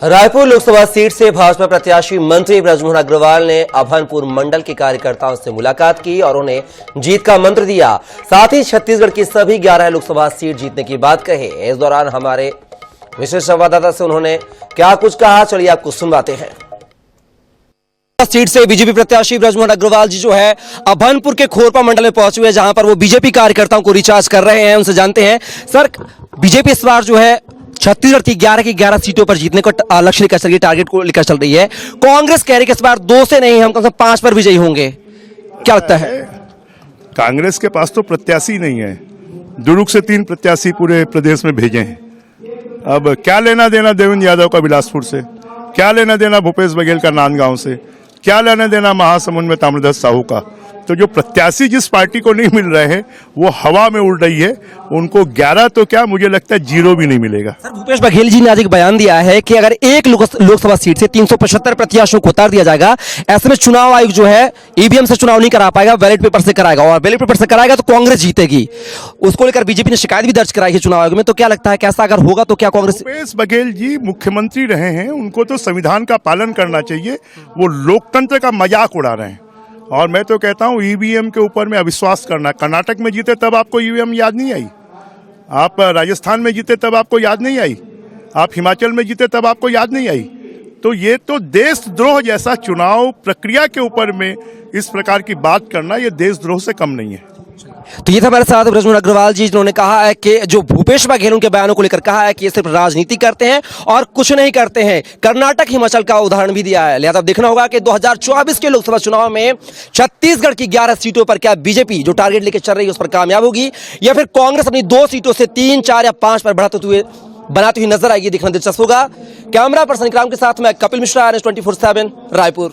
Raipur Lok Sabha seat से भाजपा प्रत्याशी मंत्री बृजमोहन अग्रवाल ने अभनपुर मंडल के कार्यकर्ताओं से मुलाकात की और उन्हें जीत का मंत्र दिया। साथ ही छत्तीसगढ़ की सभी 11 लोकसभा सीट जीतने की बात कही। इस दौरान हमारे विशेष संवाददाता से उन्होंने क्या कुछ कहा, चलिए आपको सुनवाते हैं। सीट से बीजेपी प्रत्याशी बृजमोहन अग्रवाल जी जो है अभनपुर के खोरपा मंडल में पहुंचे हुए, जहां पर वो बीजेपी कार्यकर्ताओं को रिचार्ज कर रहे हैं। उनसे जानते हैं, सर बीजेपी इस बार जो है छत्तीसगढ़ की 11 सीटों पर जीतने को लक्ष्य लेकर चल रही है, टारगेट को लेकर चल रही है। कांग्रेस कह रही है कि इस बार 2 से नहीं, हम कम से कम 5 पर विजयी होंगे। क्या लगता है? कांग्रेस के पास तो प्रत्याशी नहीं है। दुर्ग से 3 प्रत्याशी पूरे प्रदेश में भेजे हैं। अब क्या लेना देना देवेंद्र यादव का बिलासपुर से, क्या लेना देना भूपेश बघेल का नांदगांव से, क्या लेना देना महासमुंद में ताम्रध्वज साहू का। तो जो प्रत्याशी जिस पार्टी को नहीं मिल रहे हैं वो हवा में उड़ रही है। उनको 11 तो क्या, मुझे लगता है 0 भी नहीं मिलेगा। सर भूपेश बघेल जी ने आज एक बयान दिया है कि अगर एक लोकसभा सीट से 375 प्रत्याशियों को उतार दिया जाएगा, ऐसे में चुनाव आयोग जो है ईवीएम से चुनाव नहीं करा पाएगा, बैलेट पेपर से कराएगा, और बैलेट पेपर से कराएगा तो कांग्रेस जीतेगी। उसको लेकर बीजेपी ने शिकायत भी दर्ज कराई है चुनाव आयोग में। तो क्या लगता है, कैसा अगर होगा तो क्या कांग्रेस? भूपेश बघेल जी मुख्यमंत्री रहे हैं, उनको तो संविधान का पालन करना चाहिए। वो लोकतंत्र का मजाक उड़ा रहे हैं। और मैं तो कहता हूं ईवीएम के ऊपर में अविश्वास करना। कर्नाटक में जीते तब आपको ईवीएम याद नहीं आई, आप राजस्थान में जीते तब आपको याद नहीं आई, आप हिमाचल में जीते तब आपको याद नहीं आई। तो ये तो देशद्रोह जैसा, चुनाव प्रक्रिया के ऊपर में इस प्रकार की बात करना, ये देशद्रोह से कम नहीं है। तो ये था हमारे साथ बृजमोहन अग्रवाल जी, जिन्होंने कहा है कि जो भूपेश बघेल उनके बयानों को लेकर कहा है कि ये सिर्फ राजनीति करते हैं और कुछ नहीं करते हैं। कर्नाटक हिमाचल का उदाहरण भी दिया है। लिहाजा देखना होगा कि 2024 के लोकसभा चुनाव में छत्तीसगढ़ की 11 सीटों पर क्या बीजेपी जो टारगेट लेकर चल रही है उस पर कामयाब होगी, या फिर कांग्रेस अपनी 2 सीटों से 3, 4 या 5 पर बनाती हुई नजर आएगी। देखना दिलचस्प होगा। कैमरा पर्सन इकराम के साथ मैं कपिल मिश्रा, NH 24/7 रायपुर।